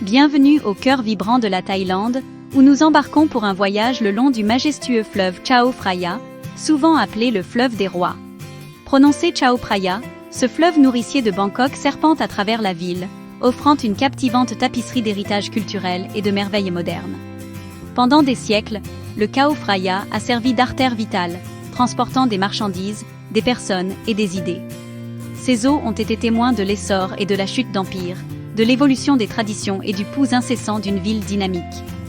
Bienvenue au cœur vibrant de la Thaïlande, où nous embarquons pour un voyage le long du majestueux fleuve Chao Phraya, souvent appelé le fleuve des rois. Prononcé Chao Phraya, ce fleuve nourricier de Bangkok serpente à travers la ville, offrant une captivante tapisserie d'héritage culturel et de merveilles modernes. Pendant des siècles, le Chao Phraya a servi d'artère vitale, transportant des marchandises, des personnes et des idées. Ces eaux ont été témoins de l'essor et de la chute d'empires, de l'évolution des traditions et du pouls incessant d'une ville dynamique.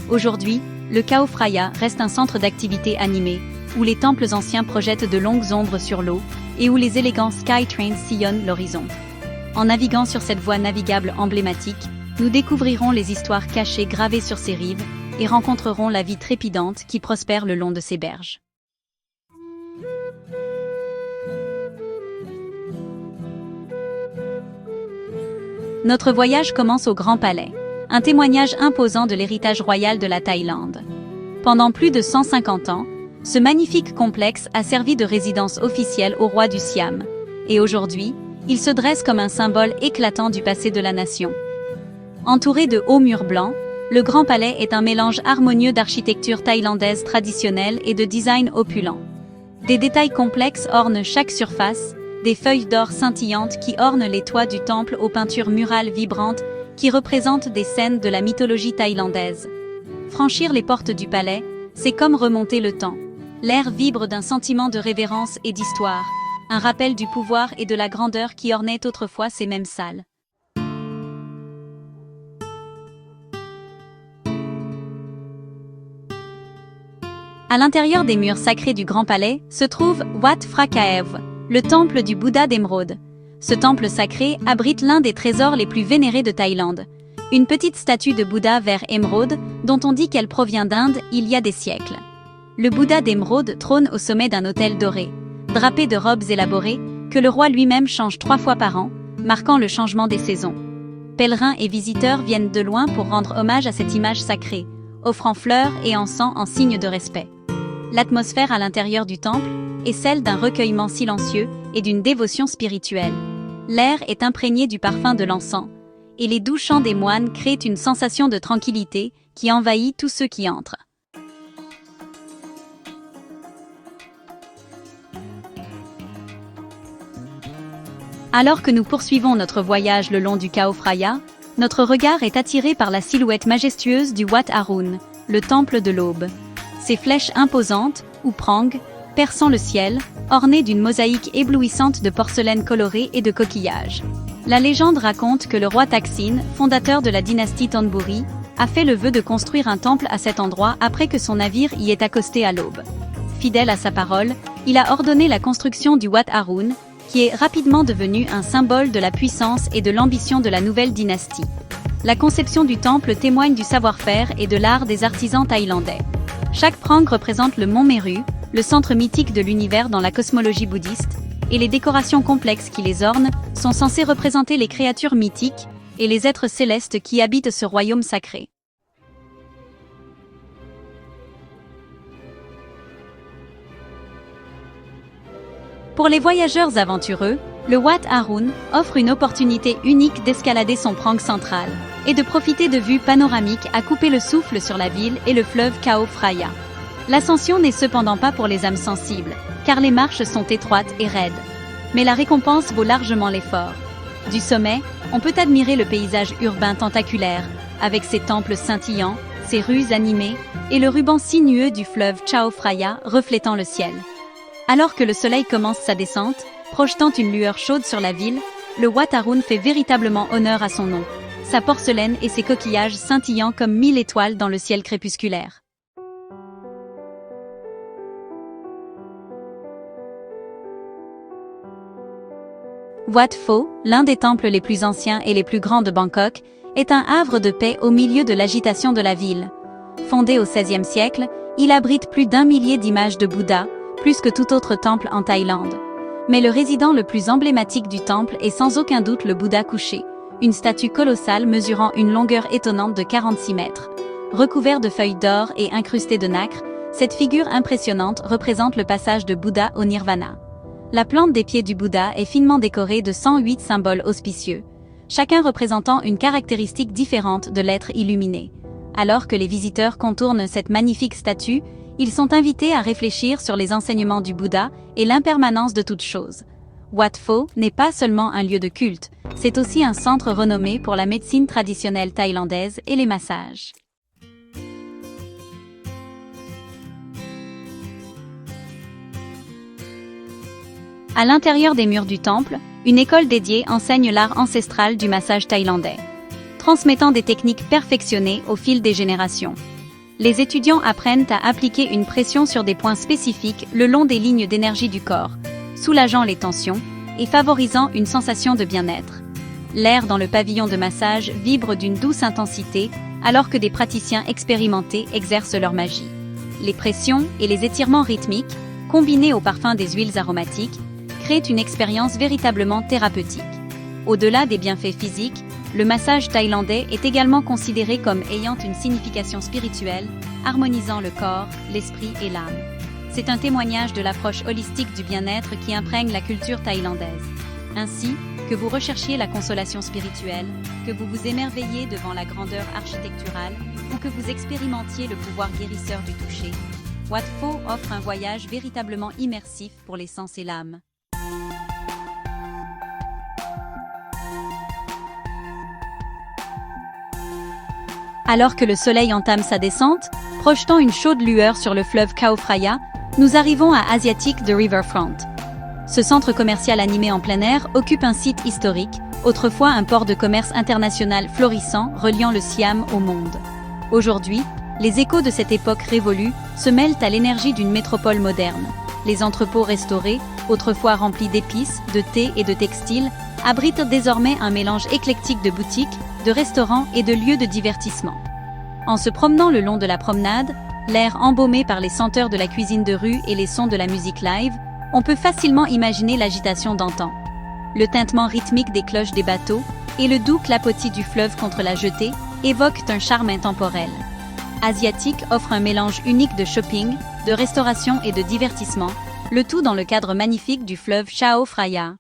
Aujourd'hui, le Chao Phraya reste un centre d'activité animé, où les temples anciens projettent de longues ombres sur l'eau, et où les élégants Skytrains sillonnent l'horizon. En naviguant sur cette voie navigable emblématique, nous découvrirons les histoires cachées gravées sur ses rives, et rencontrerons la vie trépidante qui prospère le long de ses berges. Notre voyage commence au Grand Palais, un témoignage imposant de l'héritage royal de la Thaïlande. Pendant plus de 150 ans, ce magnifique complexe a servi de résidence officielle au roi du Siam, et aujourd'hui, il se dresse comme un symbole éclatant du passé de la nation. Entouré de hauts murs blancs, le Grand Palais est un mélange harmonieux d'architecture thaïlandaise traditionnelle et de design opulent. Des détails complexes ornent chaque surface, des feuilles d'or scintillantes qui ornent les toits du temple aux peintures murales vibrantes qui représentent des scènes de la mythologie thaïlandaise. Franchir les portes du palais, c'est comme remonter le temps. L'air vibre d'un sentiment de révérence et d'histoire, un rappel du pouvoir et de la grandeur qui ornaient autrefois ces mêmes salles. À l'intérieur des murs sacrés du Grand Palais se trouve Wat Phra Kaew, le temple du Bouddha d'Émeraude. Ce temple sacré abrite l'un des trésors les plus vénérés de Thaïlande. Une petite statue de Bouddha vert émeraude, dont on dit qu'elle provient d'Inde il y a des siècles. Le Bouddha d'Émeraude trône au sommet d'un autel doré, drapé de robes élaborées, que le roi lui-même change 3 fois par an, marquant le changement des saisons. Pèlerins et visiteurs viennent de loin pour rendre hommage à cette image sacrée, offrant fleurs et encens en signe de respect. L'atmosphère à l'intérieur du temple est celle d'un recueillement silencieux et d'une dévotion spirituelle. L'air est imprégné du parfum de l'encens, et les doux chants des moines créent une sensation de tranquillité qui envahit tous ceux qui entrent. Alors que nous poursuivons notre voyage le long du Chao Phraya, notre regard est attiré par la silhouette majestueuse du Wat Arun, le temple de l'aube. Ses flèches imposantes, ou prang, perçant le ciel, ornées d'une mosaïque éblouissante de porcelaine colorée et de coquillages. La légende raconte que le roi Taksin, fondateur de la dynastie Thonburi, a fait le vœu de construire un temple à cet endroit après que son navire y ait accosté à l'aube. Fidèle à sa parole, il a ordonné la construction du Wat Arun, qui est rapidement devenu un symbole de la puissance et de l'ambition de la nouvelle dynastie. La conception du temple témoigne du savoir-faire et de l'art des artisans thaïlandais. Chaque prang représente le mont Meru, le centre mythique de l'univers dans la cosmologie bouddhiste, et les décorations complexes qui les ornent sont censées représenter les créatures mythiques et les êtres célestes qui habitent ce royaume sacré. Pour les voyageurs aventureux, le Wat Arun offre une opportunité unique d'escalader son prang central et de profiter de vues panoramiques à couper le souffle sur la ville et le fleuve Chao Phraya. L'ascension n'est cependant pas pour les âmes sensibles, car les marches sont étroites et raides. Mais la récompense vaut largement l'effort. Du sommet, on peut admirer le paysage urbain tentaculaire, avec ses temples scintillants, ses rues animées, et le ruban sinueux du fleuve Chao Phraya reflétant le ciel. Alors que le soleil commence sa descente, projetant une lueur chaude sur la ville, le Wat Arun fait véritablement honneur à son nom, sa porcelaine et ses coquillages scintillant comme 1000 étoiles dans le ciel crépusculaire. Wat Pho, l'un des temples les plus anciens et les plus grands de Bangkok, est un havre de paix au milieu de l'agitation de la ville. Fondé au XVIe siècle, il abrite plus d'1 millier d'images de Bouddha, plus que tout autre temple en Thaïlande. Mais le résident le plus emblématique du temple est sans aucun doute le Bouddha couché, une statue colossale mesurant une longueur étonnante de 46 mètres. Recouvert de feuilles d'or et incrustée de nacre, cette figure impressionnante représente le passage de Bouddha au Nirvana. La plante des pieds du Bouddha est finement décorée de 108 symboles auspicieux. chacun représentant une caractéristique différente de l'être illuminé. Alors que les visiteurs contournent cette magnifique statue, ils sont invités à réfléchir sur les enseignements du Bouddha et l'impermanence de toute chose. Wat Pho n'est pas seulement un lieu de culte, c'est aussi un centre renommé pour la médecine traditionnelle thaïlandaise et les massages. À l'intérieur des murs du temple, une école dédiée enseigne l'art ancestral du massage thaïlandais, transmettant des techniques perfectionnées au fil des générations. Les étudiants apprennent à appliquer une pression sur des points spécifiques le long des lignes d'énergie du corps, soulageant les tensions et favorisant une sensation de bien-être. L'air dans le pavillon de massage vibre d'une douce intensité alors que des praticiens expérimentés exercent leur magie. Les pressions et les étirements rythmiques, combinés au parfum des huiles aromatiques, créent une expérience véritablement thérapeutique. Au-delà des bienfaits physiques, le massage thaïlandais est également considéré comme ayant une signification spirituelle, harmonisant le corps, l'esprit et l'âme. C'est un témoignage de l'approche holistique du bien-être qui imprègne la culture thaïlandaise. Ainsi, que vous recherchiez la consolation spirituelle, que vous vous émerveillez devant la grandeur architecturale ou que vous expérimentiez le pouvoir guérisseur du toucher, Wat Pho offre un voyage véritablement immersif pour les sens et l'âme. Alors que le soleil entame sa descente, projetant une chaude lueur sur le fleuve Chao Phraya, nous arrivons à Asiatique The Riverfront. Ce centre commercial animé en plein air occupe un site historique, autrefois un port de commerce international florissant reliant le Siam au monde. Aujourd'hui, les échos de cette époque révolue se mêlent à l'énergie d'une métropole moderne. Les entrepôts restaurés, autrefois remplis d'épices, de thé et de textiles, abritent désormais un mélange éclectique de boutiques, de restaurants et de lieux de divertissement. En se promenant le long de la promenade, l'air embaumé par les senteurs de la cuisine de rue et les sons de la musique live, on peut facilement imaginer l'agitation d'antan. Le tintement rythmique des cloches des bateaux et le doux clapotis du fleuve contre la jetée évoquent un charme intemporel. Asiatique offre un mélange unique de shopping, de restauration et de divertissement, le tout dans le cadre magnifique du fleuve Chao Phraya.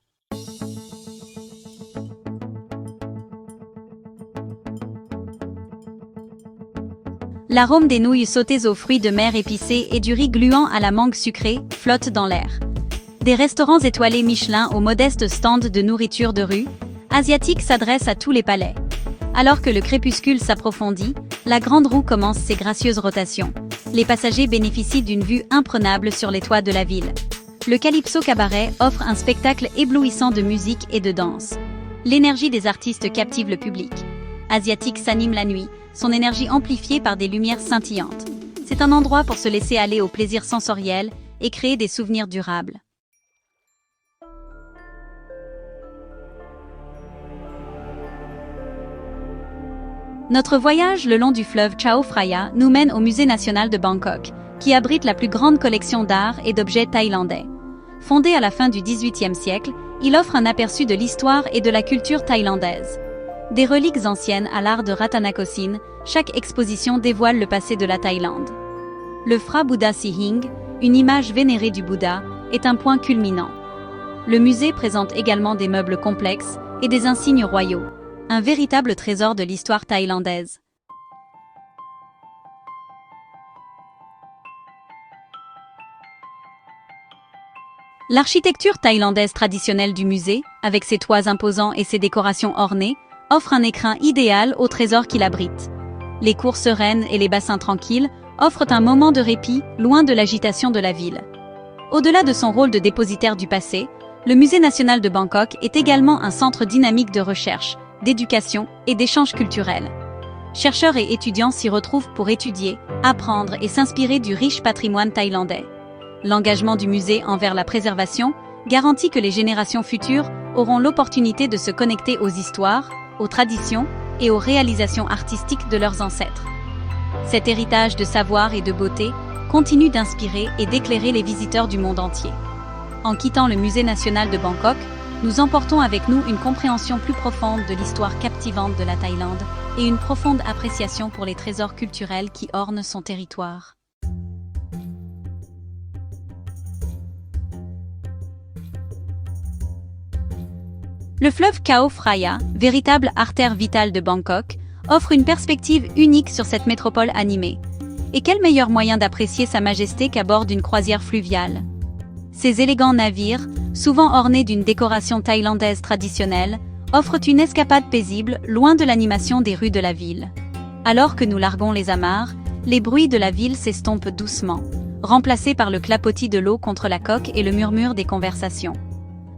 L'arôme des nouilles sautées aux fruits de mer épicés et du riz gluant à la mangue sucrée flotte dans l'air. Des restaurants étoilés Michelin aux modestes stands de nourriture de rue, Asiatique s'adresse à tous les palais. Alors que le crépuscule s'approfondit, la grande roue commence ses gracieuses rotations. Les passagers bénéficient d'une vue imprenable sur les toits de la ville. Le Calypso Cabaret offre un spectacle éblouissant de musique et de danse. L'énergie des artistes captive le public. Asiatique s'anime la nuit, son énergie amplifiée par des lumières scintillantes. C'est un endroit pour se laisser aller au plaisir sensoriel et créer des souvenirs durables. Notre voyage le long du fleuve Chao Phraya nous mène au Musée national de Bangkok, qui abrite la plus grande collection d'art et d'objets thaïlandais. Fondé à la fin du XVIIIe siècle, il offre un aperçu de l'histoire et de la culture thaïlandaise. Des reliques anciennes à l'art de Ratanakosin, chaque exposition dévoile le passé de la Thaïlande. Le Phra Buddha Sihing, une image vénérée du Bouddha, est un point culminant. Le musée présente également des meubles complexes et des insignes royaux, un véritable trésor de l'histoire thaïlandaise. L'architecture thaïlandaise traditionnelle du musée, avec ses toits imposants et ses décorations ornées, offre un écrin idéal au trésor qu'il abrite. Les cours sereines et les bassins tranquilles offrent un moment de répit loin de l'agitation de la ville. Au-delà de son rôle de dépositaire du passé, le Musée national de Bangkok est également un centre dynamique de recherche, d'éducation et d'échanges culturels. Chercheurs et étudiants s'y retrouvent pour étudier, apprendre et s'inspirer du riche patrimoine thaïlandais. L'engagement du musée envers la préservation garantit que les générations futures auront l'opportunité de se connecter aux histoires, aux traditions et aux réalisations artistiques de leurs ancêtres. Cet héritage de savoir et de beauté continue d'inspirer et d'éclairer les visiteurs du monde entier. En quittant le Musée national de Bangkok, nous emportons avec nous une compréhension plus profonde de l'histoire captivante de la Thaïlande et une profonde appréciation pour les trésors culturels qui ornent son territoire. Le fleuve Chao Phraya, véritable artère vitale de Bangkok, offre une perspective unique sur cette métropole animée. Et quel meilleur moyen d'apprécier sa majesté qu'à bord d'une croisière fluviale? Ces élégants navires, souvent ornés d'une décoration thaïlandaise traditionnelle, offrent une escapade paisible, loin de l'animation des rues de la ville. Alors que nous larguons les amarres, les bruits de la ville s'estompent doucement, remplacés par le clapotis de l'eau contre la coque et le murmure des conversations.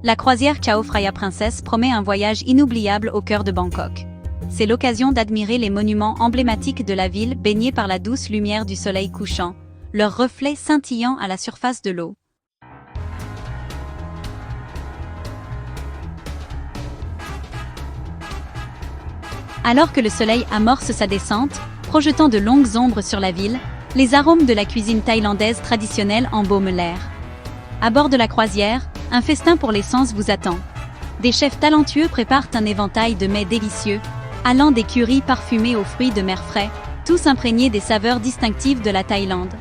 La croisière Chao Phraya Princess promet un voyage inoubliable au cœur de Bangkok. C'est l'occasion d'admirer les monuments emblématiques de la ville baignés par la douce lumière du soleil couchant, leurs reflets scintillant à la surface de l'eau. Alors que le soleil amorce sa descente, projetant de longues ombres sur la ville, les arômes de la cuisine thaïlandaise traditionnelle embaument l'air. À bord de la croisière, un festin pour les sens vous attend. Des chefs talentueux préparent un éventail de mets délicieux, allant des currys parfumés aux fruits de mer frais, tous imprégnés des saveurs distinctives de la Thaïlande.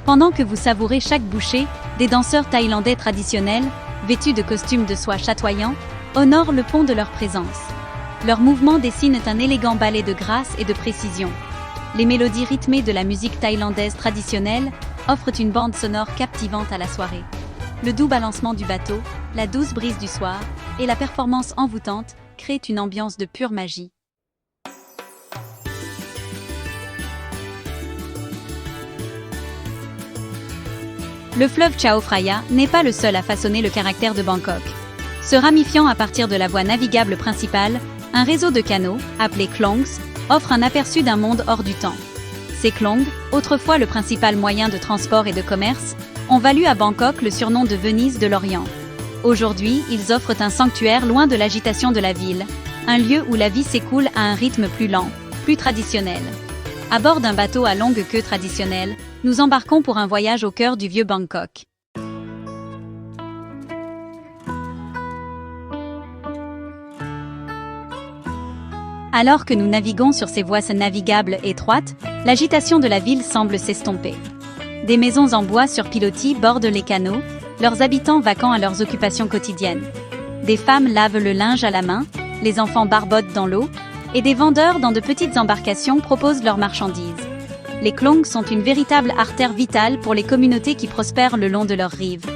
Pendant que vous savourez chaque bouchée, des danseurs thaïlandais traditionnels, vêtus de costumes de soie chatoyants, honorent le pont de leur présence. Leurs mouvements dessinent un élégant ballet de grâce et de précision. Les mélodies rythmées de la musique thaïlandaise traditionnelle offrent une bande sonore captivante à la soirée. Le doux balancement du bateau, la douce brise du soir et la performance envoûtante créent une ambiance de pure magie. Le fleuve Chao Phraya n'est pas le seul à façonner le caractère de Bangkok. Se ramifiant à partir de la voie navigable principale, un réseau de canaux, appelé klongs, offre un aperçu d'un monde hors du temps. Ces klongs, autrefois le principal moyen de transport et de commerce, ont valu à Bangkok le surnom de Venise de l'Orient. Aujourd'hui, ils offrent un sanctuaire loin de l'agitation de la ville, un lieu où la vie s'écoule à un rythme plus lent, plus traditionnel. À bord d'un bateau à longue queue traditionnelle, nous embarquons pour un voyage au cœur du vieux Bangkok. Alors que nous naviguons sur ces voies navigables étroites, l'agitation de la ville semble s'estomper. Des maisons en bois sur pilotis bordent les canaux, leurs habitants vaquant à leurs occupations quotidiennes. Des femmes lavent le linge à la main, les enfants barbotent dans l'eau, et des vendeurs dans de petites embarcations proposent leurs marchandises. Les klongs sont une véritable artère vitale pour les communautés qui prospèrent le long de leurs rives.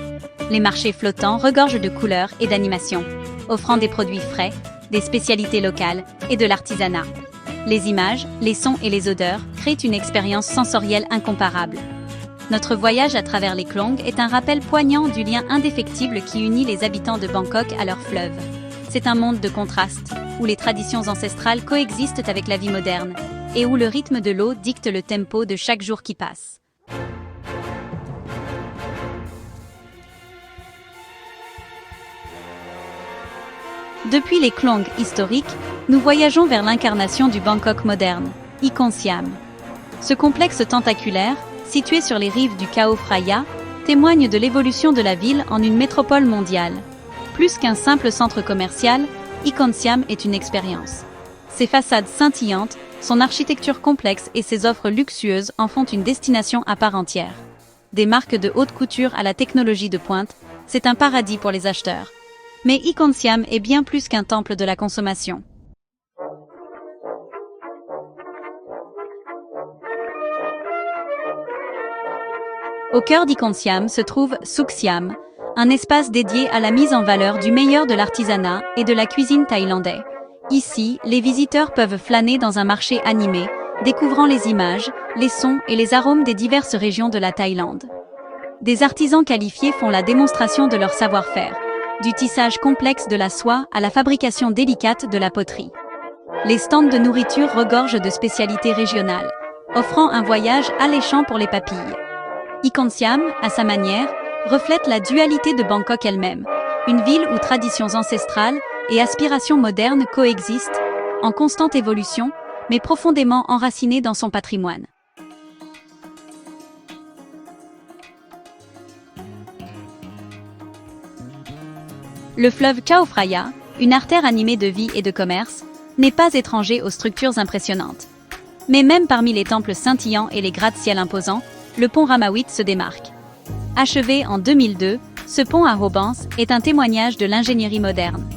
Les marchés flottants regorgent de couleurs et d'animations, offrant des produits frais, des spécialités locales et de l'artisanat. Les images, les sons et les odeurs créent une expérience sensorielle incomparable. Notre voyage à travers les klongs est un rappel poignant du lien indéfectible qui unit les habitants de Bangkok à leur fleuve. C'est un monde de contrastes, où les traditions ancestrales coexistent avec la vie moderne, et où le rythme de l'eau dicte le tempo de chaque jour qui passe. Depuis les klongs historiques, nous voyageons vers l'incarnation du Bangkok moderne, Icon Siam. Ce complexe tentaculaire, situé sur les rives du Chao Phraya, témoigne de l'évolution de la ville en une métropole mondiale. Plus qu'un simple centre commercial, Icon Siam est une expérience. Ses façades scintillantes, son architecture complexe et ses offres luxueuses en font une destination à part entière. Des marques de haute couture à la technologie de pointe, c'est un paradis pour les acheteurs. Mais Icon Siam est bien plus qu'un temple de la consommation. Au cœur d'Icon Siam se trouve Souk Siam, un espace dédié à la mise en valeur du meilleur de l'artisanat et de la cuisine thaïlandais. Ici, les visiteurs peuvent flâner dans un marché animé, découvrant les images, les sons et les arômes des diverses régions de la Thaïlande. Des artisans qualifiés font la démonstration de leur savoir-faire, du tissage complexe de la soie à la fabrication délicate de la poterie. Les stands de nourriture regorgent de spécialités régionales, offrant un voyage alléchant pour les papilles. Icon Siam, à sa manière, reflète la dualité de Bangkok elle-même, une ville où traditions ancestrales et aspirations modernes coexistent, en constante évolution, mais profondément enracinées dans son patrimoine. Le fleuve Chao Phraya, une artère animée de vie et de commerce, n'est pas étranger aux structures impressionnantes. Mais même parmi les temples scintillants et les gratte-ciel imposants, le pont Ramawit se démarque. Achevé en 2002, ce pont à haubans est un témoignage de l'ingénierie moderne.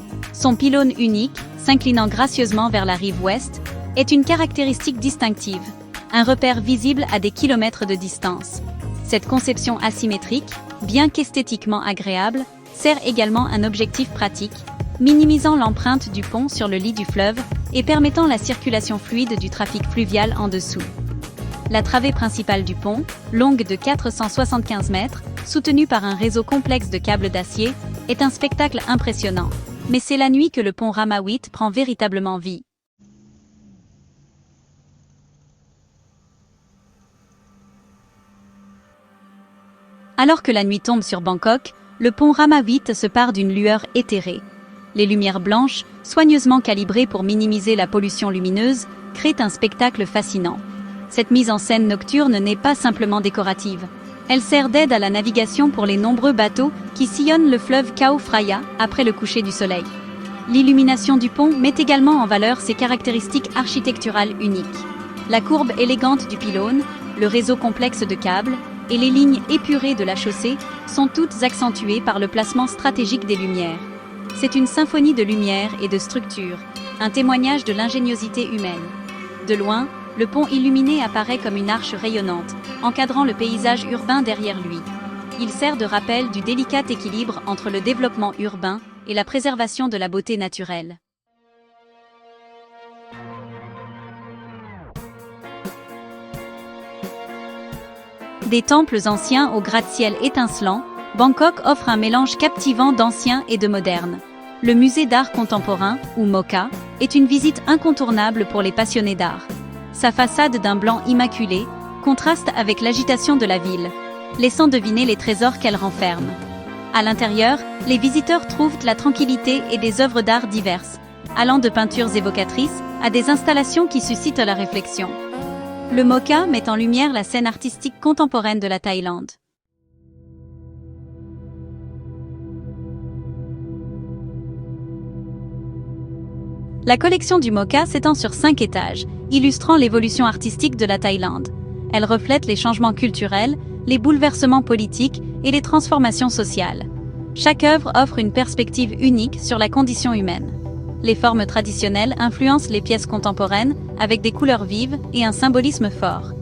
Son pylône unique, s'inclinant gracieusement vers la rive ouest, est une caractéristique distinctive, un repère visible à des kilomètres de distance. Cette conception asymétrique, bien qu'esthétiquement agréable, sert également un objectif pratique, minimisant l'empreinte du pont sur le lit du fleuve et permettant la circulation fluide du trafic fluvial en dessous. La travée principale du pont, longue de 475 mètres, soutenue par un réseau complexe de câbles d'acier, est un spectacle impressionnant. Mais c'est la nuit que le pont Rama VIII prend véritablement vie. Alors que la nuit tombe sur Bangkok, le pont Rama VIII se pare d'une lueur éthérée. Les lumières blanches, soigneusement calibrées pour minimiser la pollution lumineuse, créent un spectacle fascinant. Cette mise en scène nocturne n'est pas simplement décorative. Elle sert d'aide à la navigation pour les nombreux bateaux qui sillonnent le fleuve Chao Phraya après le coucher du soleil. L'illumination du pont met également en valeur ses caractéristiques architecturales uniques. La courbe élégante du pylône, le réseau complexe de câbles et les lignes épurées de la chaussée sont toutes accentuées par le placement stratégique des lumières. C'est une symphonie de lumière et de structure, un témoignage de l'ingéniosité humaine. De loin, le pont illuminé apparaît comme une arche rayonnante, encadrant le paysage urbain derrière lui. Il sert de rappel du délicat équilibre entre le développement urbain et la préservation de la beauté naturelle. Des temples anciens au gratte-ciel étincelant, Bangkok offre un mélange captivant d'ancien et de moderne. Le musée d'art contemporain, ou MOCA, est une visite incontournable pour les passionnés d'art. Sa façade d'un blanc immaculé contraste avec l'agitation de la ville, laissant deviner les trésors qu'elle renferme. À l'intérieur, les visiteurs trouvent la tranquillité et des œuvres d'art diverses, allant de peintures évocatrices à des installations qui suscitent la réflexion. Le MOCA met en lumière la scène artistique contemporaine de la Thaïlande. La collection du MOCA s'étend sur 5 étages, illustrant l'évolution artistique de la Thaïlande. Elle reflète les changements culturels, les bouleversements politiques et les transformations sociales. Chaque œuvre offre une perspective unique sur la condition humaine. Les formes traditionnelles influencent les pièces contemporaines avec des couleurs vives et un symbolisme fort.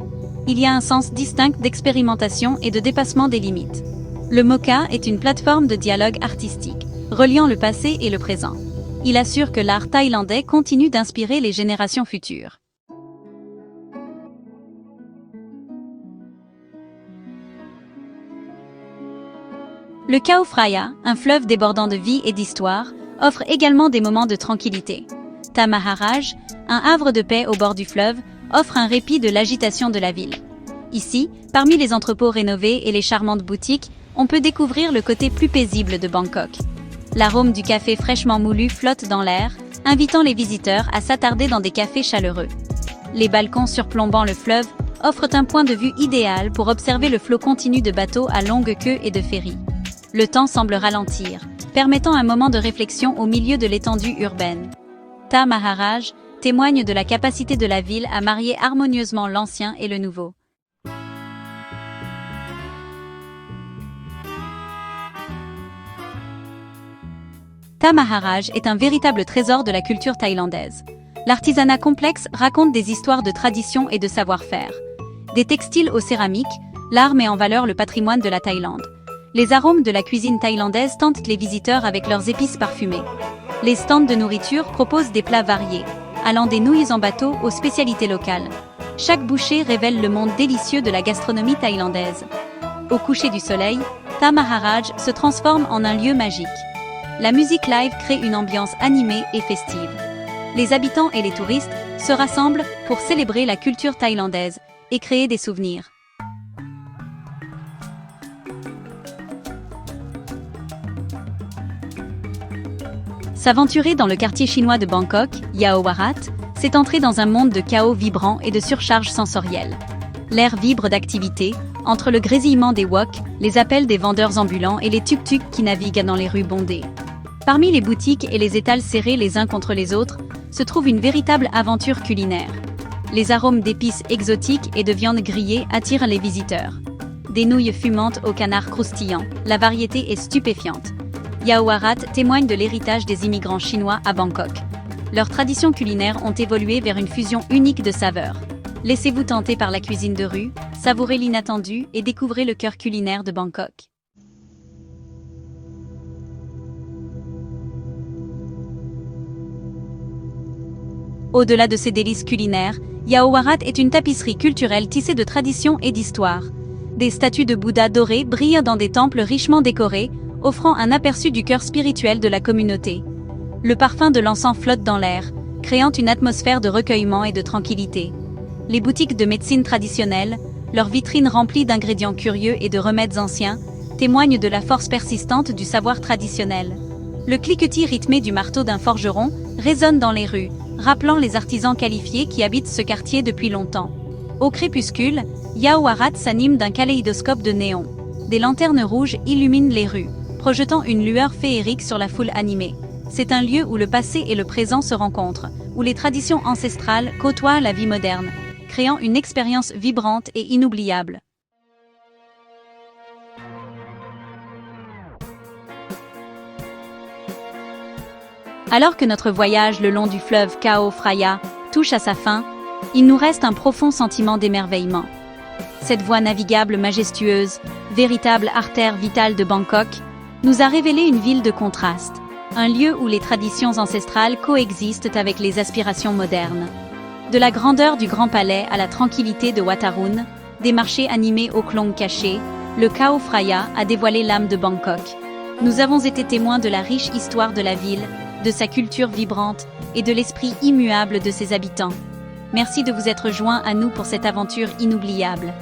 Il y a un sens distinct d'expérimentation et de dépassement des limites. Le MOCA est une plateforme de dialogue artistique, reliant le passé et le présent. Il assure que l'art thaïlandais continue d'inspirer les générations futures. Le Chao Phraya, un fleuve débordant de vie et d'histoire, offre également des moments de tranquillité. Ta Maharaj, un havre de paix au bord du fleuve, offre un répit de l'agitation de la ville. Ici, parmi les entrepôts rénovés et les charmantes boutiques, on peut découvrir le côté plus paisible de Bangkok. L'arôme du café fraîchement moulu flotte dans l'air, invitant les visiteurs à s'attarder dans des cafés chaleureux. Les balcons surplombant le fleuve offrent un point de vue idéal pour observer le flot continu de bateaux à longue queue et de ferries. Le temps semble ralentir, permettant un moment de réflexion au milieu de l'étendue urbaine. Ta Maharaj témoigne de la capacité de la ville à marier harmonieusement l'ancien et le nouveau. Ta Maharaj est un véritable trésor de la culture thaïlandaise. L'artisanat complexe raconte des histoires de tradition et de savoir-faire. Des textiles aux céramiques, l'art met en valeur le patrimoine de la Thaïlande. Les arômes de la cuisine thaïlandaise tentent les visiteurs avec leurs épices parfumées. Les stands de nourriture proposent des plats variés, allant des nouilles en bateau aux spécialités locales. Chaque bouchée révèle le monde délicieux de la gastronomie thaïlandaise. Au coucher du soleil, Ta Maharaj se transforme en un lieu magique. La musique live crée une ambiance animée et festive. Les habitants et les touristes se rassemblent pour célébrer la culture thaïlandaise et créer des souvenirs. S'aventurer dans le quartier chinois de Bangkok, Yao Warat, c'est entrer dans un monde de chaos vibrant et de surcharge sensorielle. L'air vibre d'activité, entre le grésillement des woks, les appels des vendeurs ambulants et les tuk-tuk qui naviguent dans les rues bondées. Parmi les boutiques et les étals serrés les uns contre les autres, se trouve une véritable aventure culinaire. Les arômes d'épices exotiques et de viande grillée attirent les visiteurs. Des nouilles fumantes au canard croustillant, la variété est stupéfiante. Yaowarat témoignent de l'héritage des immigrants chinois à Bangkok. Leurs traditions culinaires ont évolué vers une fusion unique de saveurs. Laissez-vous tenter par la cuisine de rue, savourez l'inattendu et découvrez le cœur culinaire de Bangkok. Au-delà de ses délices culinaires, Yaowarat est une tapisserie culturelle tissée de traditions et d'histoire. Des statues de Bouddha dorées brillent dans des temples richement décorés, offrant un aperçu du cœur spirituel de la communauté. Le parfum de l'encens flotte dans l'air, créant une atmosphère de recueillement et de tranquillité. Les boutiques de médecine traditionnelle, leurs vitrines remplies d'ingrédients curieux et de remèdes anciens, témoignent de la force persistante du savoir traditionnel. Le cliquetis rythmé du marteau d'un forgeron résonne dans les rues, rappelant les artisans qualifiés qui habitent ce quartier depuis longtemps. Au crépuscule, Yaowarat s'anime d'un kaléidoscope de néons. Des lanternes rouges illuminent les rues, projetant une lueur féerique sur la foule animée. C'est un lieu où le passé et le présent se rencontrent, où les traditions ancestrales côtoient la vie moderne, créant une expérience vibrante et inoubliable. Alors que notre voyage le long du fleuve Chao Phraya touche à sa fin, il nous reste un profond sentiment d'émerveillement. Cette voie navigable majestueuse, véritable artère vitale de Bangkok, nous a révélé une ville de contrastes, un lieu où les traditions ancestrales coexistent avec les aspirations modernes. De la grandeur du Grand Palais à la tranquillité de Wat Arun, des marchés animés aux klong cachés, le Chao Phraya a dévoilé l'âme de Bangkok. Nous avons été témoins de la riche histoire de la ville, de sa culture vibrante et de l'esprit immuable de ses habitants. Merci de vous être joints à nous pour cette aventure inoubliable.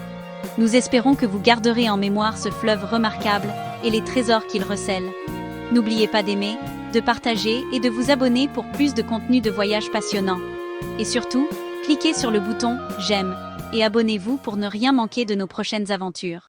Nous espérons que vous garderez en mémoire ce fleuve remarquable et les trésors qu'il recèle. N'oubliez pas d'aimer, de partager et de vous abonner pour plus de contenu de voyage passionnant. Et surtout, cliquez sur le bouton « J'aime » et abonnez-vous pour ne rien manquer de nos prochaines aventures.